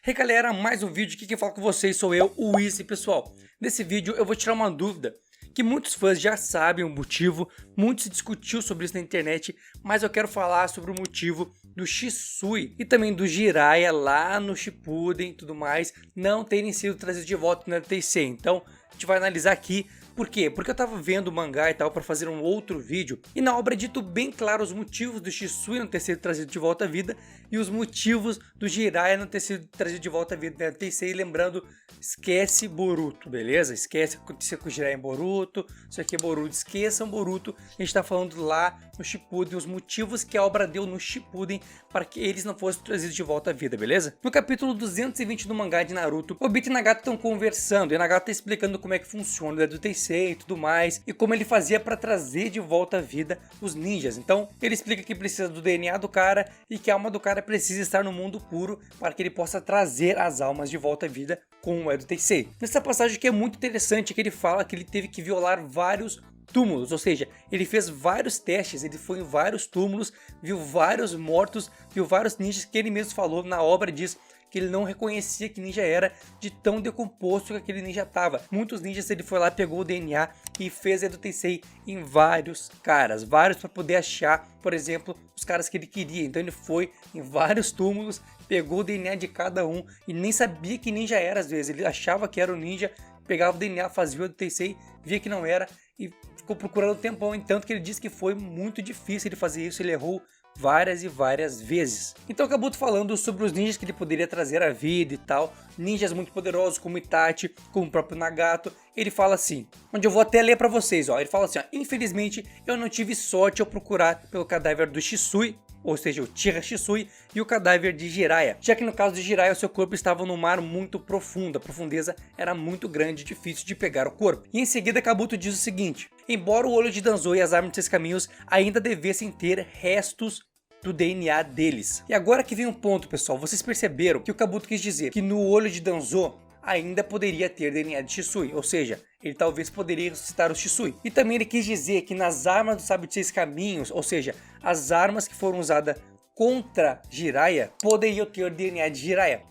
Hey galera, mais um vídeo aqui, quem fala com vocês sou eu, o Easy. Pessoal, nesse vídeo eu vou tirar uma dúvida que muitos fãs já sabem o motivo, muito se discutiu sobre isso na internet, mas eu quero falar sobre o motivo do Shisui e também do Jiraiya lá no Shippuden e tudo mais não terem sido trazidos de volta no LTC. Então a gente vai analisar aqui. Por quê? Porque eu tava vendo o mangá e tal para fazer um outro vídeo e na obra é dito bem claro os motivos do Shisui não ter sido trazido de volta à vida e os motivos do Jiraiya não ter sido trazido de volta à vida no LTC. E lembrando, esquece Boruto, beleza? Esquece o que aconteceu com o Jiraiya em Boruto, isso aqui é Boruto, esqueçam Boruto. A gente tá falando lá no Shippuden, os motivos que a obra deu no Shippuden para que eles não fossem trazidos de volta à vida, beleza? No capítulo 220 do mangá de Naruto, Obito e Nagato estão conversando e Nagato tá explicando como é que funciona o LTC e tudo mais, e como ele fazia para trazer de volta à vida os ninjas. Então ele explica que precisa do DNA do cara e que a alma do cara precisa estar no mundo puro para que ele possa trazer as almas de volta à vida com o Edo Tensei. Nessa passagem que é muito interessante, que ele fala que ele teve que violar vários túmulos, ou seja, ele fez vários testes, ele foi em vários túmulos, viu vários mortos, viu vários ninjas, que ele mesmo falou na obra, diz que ele não reconhecia que ninja era de tão decomposto que aquele ninja estava. Muitos ninjas ele foi lá, pegou o DNA e fez Edo Tensei em vários caras, vários para poder achar, por exemplo, os caras que ele queria. Então ele foi em vários túmulos, pegou o DNA de cada um e nem sabia que ninja era às vezes. Ele achava que era o ninja, pegava o DNA, fazia o Edo Tensei, via que não era e ficou procurando um tempão. Entanto que ele disse que foi muito difícil ele fazer isso, ele errou várias e várias vezes. Então acabou falando sobre os ninjas que ele poderia trazer à vida e tal, ninjas muito poderosos como Itachi, como o próprio Nagato. Ele fala assim, onde eu vou até ler pra vocês, ó. Ele fala assim, ó, infelizmente eu não tive sorte ao procurar pelo cadáver do Shisui, ou seja, o Tira Shisui, e o cadáver de Jiraiya, já que no caso de Jiraiya o seu corpo estava no mar muito profundo, a profundeza era muito grande e difícil de pegar o corpo. E em seguida Kabuto diz o seguinte, embora o olho de Danzo e as armas de seus caminhos ainda devessem ter restos do DNA deles. E agora que vem um ponto, pessoal, vocês perceberam que o Kabuto quis dizer que no olho de Danzo ainda poderia ter DNA de Shisui, ou seja, ele talvez poderia ressuscitar o Shisui. E também ele quis dizer que nas armas do Sábio de Seis Caminhos, ou seja, as armas que foram usadas contra Jiraiya, poderiam ter DNA de Jiraiya.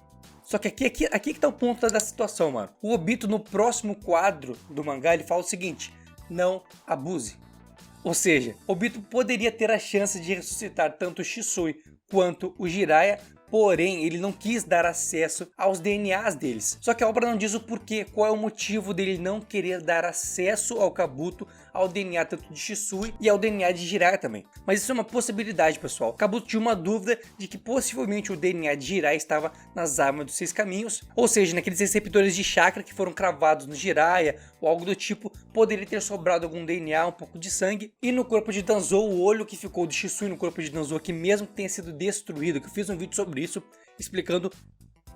Só que aqui que tá o ponto da situação, mano. O Obito no próximo quadro do mangá, ele fala o seguinte, não abuse. Ou seja, Obito poderia ter a chance de ressuscitar tanto o Shisui quanto o Jiraiya, porém ele não quis dar acesso aos DNAs deles. Só que a obra não diz o porquê, qual é o motivo dele não querer dar acesso ao Kabuto, ao DNA tanto de Shisui e ao DNA de Jiraiya também. Mas isso é uma possibilidade, pessoal. Kabuto tinha uma dúvida de que possivelmente o DNA de Jiraiya estava nas armas dos Seis Caminhos, ou seja, naqueles receptores de chakra que foram cravados no Jiraiya ou algo do tipo, poderia ter sobrado algum DNA, um pouco de sangue. E no corpo de Danzo, o olho que ficou de Shisui no corpo de Danzo, que mesmo tenha sido destruído, que eu fiz um vídeo sobre isso, explicando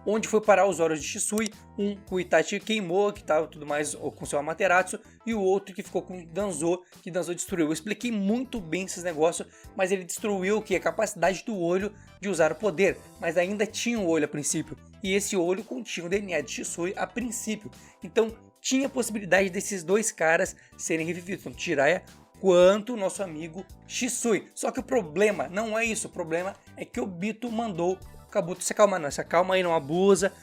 onde foi parar os olhos de Shisui, um que o Itachi queimou, que estava tudo mais com seu Amaterasu, e o outro que ficou com Danzo, que Danzo destruiu. Eu expliquei muito bem esses negócios, mas ele destruiu o que? A capacidade do olho de usar o poder, mas ainda tinha um olho a princípio, e esse olho continha o DNA de Shisui a princípio. Então tinha a possibilidade desses dois caras serem revividos, tanto Jiraiya quanto o nosso amigo Shisui. Só que o problema não é isso, o problema é que o Obito mandou o Kabuto se acalmar, não, se acalma aí, não abusa.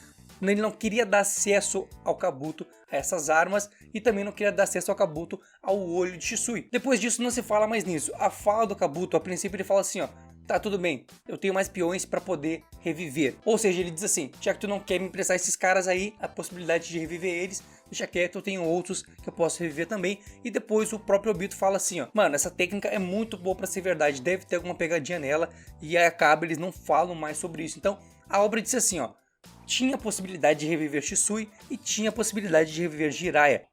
Ele não queria dar acesso ao Kabuto a essas armas e também não queria dar acesso ao Kabuto ao olho de Shisui. Depois disso não se fala mais nisso. A fala do Kabuto, a princípio ele fala assim, ó, tá, tudo bem, eu tenho mais peões para poder reviver. Ou seja, ele diz assim, já que tu não quer me emprestar esses caras aí, a possibilidade de reviver eles, deixa quieto, eu tenho outros que eu posso reviver também. E depois o próprio Obito fala assim, ó, mano, essa técnica é muito boa para ser verdade, deve ter alguma pegadinha nela. E aí acaba, eles não falam mais sobre isso. Então a obra diz assim, ó, tinha a possibilidade de reviver Shisui e tinha a possibilidade de reviver Jiraiya.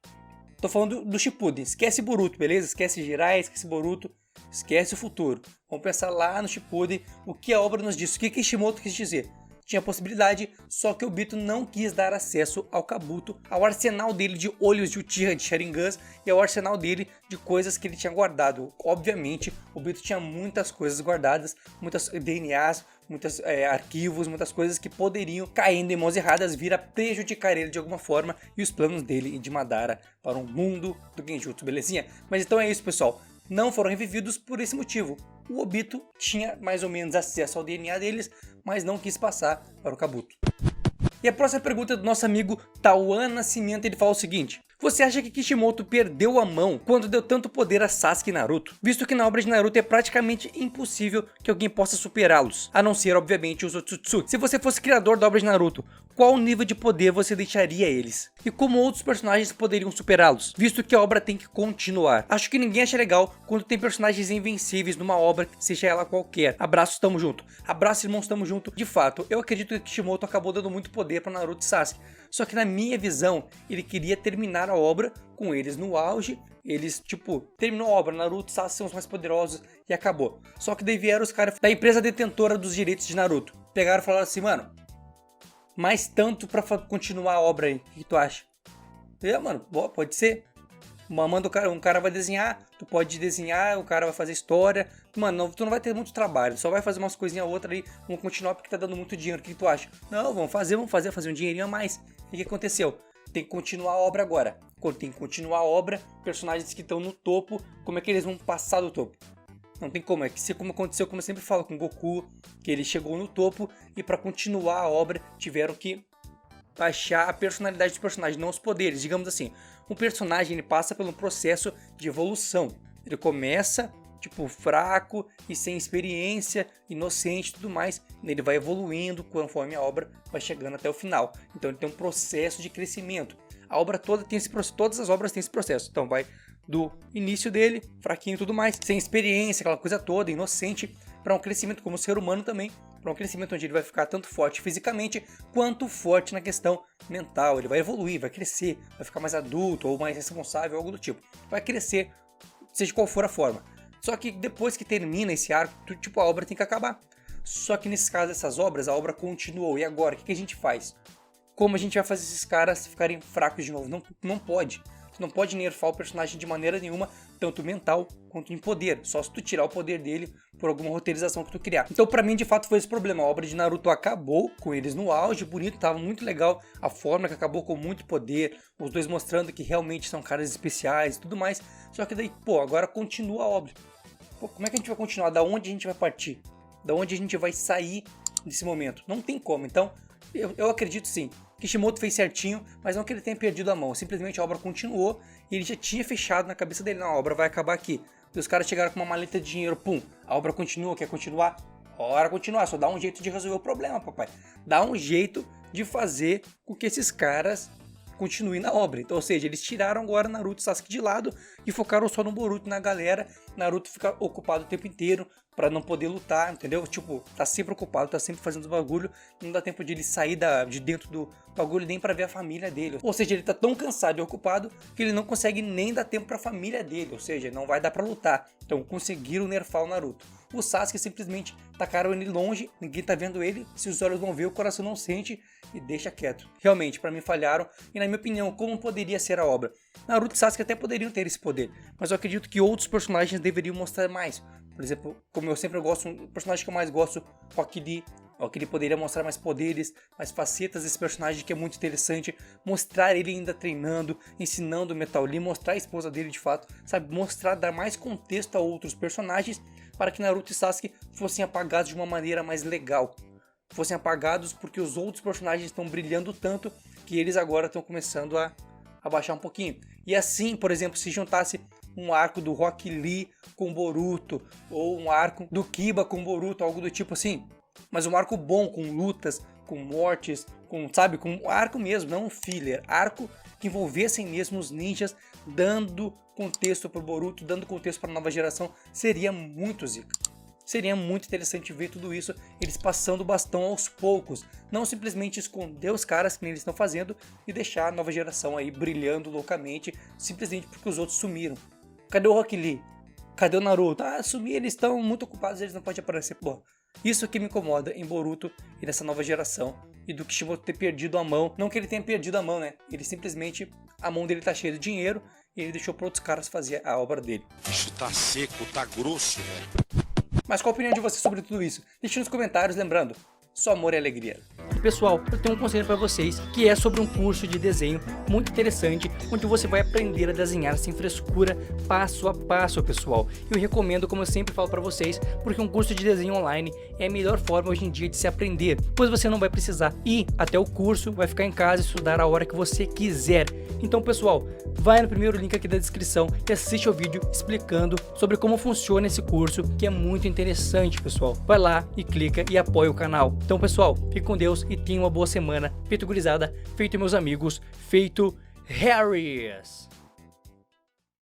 Tô falando do Shippuden, esquece Boruto, beleza? Esquece Jiraiya, esquece Boruto, esquece o futuro. Vamos pensar lá no Shippuden, o que a obra nos diz, o que Kishimoto quis dizer. Tinha a possibilidade, só que o Obito não quis dar acesso ao Kabuto, ao arsenal dele de olhos de Uchiha, de Sharingans, e ao arsenal dele de coisas que ele tinha guardado. Obviamente, o Obito tinha muitas coisas guardadas, muitas DNAs, muitos arquivos, muitas coisas que poderiam, caindo em mãos erradas, vir a prejudicar ele de alguma forma e os planos dele e de Madara para o mundo do Genjutsu, belezinha? Mas então é isso, pessoal. Não foram revividos por esse motivo. O Obito tinha mais ou menos acesso ao DNA deles, mas não quis passar para o Kabuto. E a próxima pergunta é do nosso amigo Tauan Nascimento, ele fala o seguinte: você acha que Kishimoto perdeu a mão quando deu tanto poder a Sasuke e Naruto? Visto que na obra de Naruto é praticamente impossível que alguém possa superá-los, a não ser obviamente os Otsutsuki. Se você fosse criador da obra de Naruto, qual nível de poder você deixaria eles? E como outros personagens poderiam superá-los, visto que a obra tem que continuar? Acho que ninguém acha legal quando tem personagens invencíveis numa obra, seja ela qualquer. Abraços, tamo junto. Abraço, irmãos, tamo junto. De fato, eu acredito que Kishimoto acabou dando muito poder para Naruto e Sasuke. Só que na minha visão, ele queria terminar a obra com eles no auge. Eles, terminou a obra, Naruto e Sasuke são os mais poderosos e acabou. Só que daí vieram os caras da empresa detentora dos direitos de Naruto. Pegaram e falaram assim, mano, mais tanto pra continuar a obra aí, o que tu acha? Mano, pode ser. Manda um cara vai desenhar, tu pode desenhar, o cara vai fazer história. Mano, tu não vai ter muito trabalho, só vai fazer umas coisinhas outra aí, vamos continuar porque tá dando muito dinheiro, o que tu acha? Não, vamos fazer um dinheirinho a mais. E o que aconteceu? Tem que continuar a obra agora. Quando tem que continuar a obra, personagens que estão no topo, como é que eles vão passar do topo? Não tem como, é que se como aconteceu, como eu sempre falo com Goku, que ele chegou no topo e para continuar a obra tiveram que baixar a personalidade dos personagens, não os poderes. Digamos assim, um personagem ele passa por um processo de evolução. Ele começa fraco e sem experiência, inocente e tudo mais, e ele vai evoluindo conforme a obra vai chegando até o final. Então ele tem um processo de crescimento. A obra toda tem esse processo, todas as obras têm esse processo. Então vai do início dele, fraquinho e tudo mais, sem experiência, aquela coisa toda, inocente, para um crescimento como ser humano também, para um crescimento onde ele vai ficar tanto forte fisicamente, quanto forte na questão mental. Ele vai evoluir, vai crescer, vai ficar mais adulto ou mais responsável, algo do tipo. Vai crescer, seja qual for a forma. Só que depois que termina esse arco, a obra tem que acabar. Só que nesse caso dessas obras, a obra continuou. E agora, o que a gente faz? Como a gente vai fazer esses caras ficarem fracos de novo? Não pode. Você não pode nerfar o personagem de maneira nenhuma, tanto mental quanto em poder. Só se tu tirar o poder dele por alguma roteirização que tu criar. Então pra mim de fato foi esse problema. A obra de Naruto acabou com eles no auge, bonito, tava muito legal a forma que acabou com muito poder. Os dois mostrando que realmente são caras especiais e tudo mais. Só que daí, agora continua a obra. Como é que a gente vai continuar? Da onde a gente vai partir? Da onde a gente vai sair desse momento? Não tem como. Então eu acredito sim. Kishimoto fez certinho, mas não que ele tenha perdido a mão. Simplesmente a obra continuou e ele já tinha fechado na cabeça dele. Não, a obra vai acabar aqui. E os caras chegaram com uma maleta de dinheiro, pum. A obra continua, quer continuar? Bora continuar, só dá um jeito de resolver o problema, papai. Dá um jeito de fazer com que esses caras continuem na obra. Então, ou seja, eles tiraram agora Naruto e Sasuke de lado e focaram só no Boruto, na galera. Naruto fica ocupado o tempo inteiro pra não poder lutar, entendeu? Tá sempre ocupado, tá sempre fazendo os bagulho, não dá tempo de ele sair de dentro do bagulho nem pra ver a família dele. Ou seja, ele tá tão cansado e ocupado que ele não consegue nem dar tempo pra família dele, ou seja, não vai dar pra lutar. Então conseguiram nerfar o Naruto. O Sasuke simplesmente tacaram ele longe, ninguém tá vendo ele, se os olhos não vê, o coração não sente e deixa quieto. Realmente, pra mim falharam e na minha opinião, como poderia ser a obra? Naruto e Sasuke até poderiam ter esse poder, mas eu acredito que outros personagens deveriam mostrar mais. Por exemplo, como eu sempre gosto, um personagem que eu mais gosto, Rock Lee. Rock Lee poderia mostrar mais poderes, mais facetas desse personagem que é muito interessante. Mostrar ele ainda treinando, ensinando o Metal Lee, mostrar a esposa dele de fato, sabe? Mostrar, dar mais contexto a outros personagens para que Naruto e Sasuke fossem apagados de uma maneira mais legal. Fossem apagados porque os outros personagens estão brilhando tanto que eles agora estão começando a baixar um pouquinho. E assim, por exemplo, se juntasse um arco do Rock Lee com Boruto, ou um arco do Kiba com Boruto, algo do tipo assim. Mas um arco bom, com lutas, com mortes, com um arco mesmo, não um filler. Arco que envolvessem mesmo os ninjas, dando contexto pro Boruto, dando contexto para a nova geração, seria muito zica. Seria muito interessante ver tudo isso, eles passando o bastão aos poucos, não simplesmente esconder os caras que nem eles estão fazendo e deixar a nova geração aí brilhando loucamente, simplesmente porque os outros sumiram. Cadê o Rock Lee? Cadê o Naruto? Sumiram, eles estão muito ocupados, eles não podem aparecer. Pô, isso que me incomoda em Boruto e nessa nova geração. E do Kishimoto ter perdido a mão. Não que ele tenha perdido a mão, né? Ele simplesmente, a mão dele tá cheia de dinheiro e ele deixou para outros caras fazer a obra dele. Bicho tá seco, tá grosso, velho. Mas qual a opinião de você sobre tudo isso? Deixe nos comentários, lembrando, só amor e alegria. pessoal, eu tenho um conselho para vocês, que é sobre um curso de desenho muito interessante, onde você vai aprender a desenhar sem frescura, passo a passo, pessoal. Eu recomendo, como eu sempre falo para vocês, porque um curso de desenho online é a melhor forma hoje em dia de se aprender, pois você não vai precisar ir até o curso, vai ficar em casa e estudar a hora que você quiser. Então, pessoal, vai no primeiro link aqui da descrição e assiste ao vídeo explicando sobre como funciona esse curso, que é muito interessante, pessoal. Vai lá e clica e apoia o canal. Então, pessoal, fique com Deus e tenha uma boa semana. Feito gurizada, feito meus amigos, feito Harris.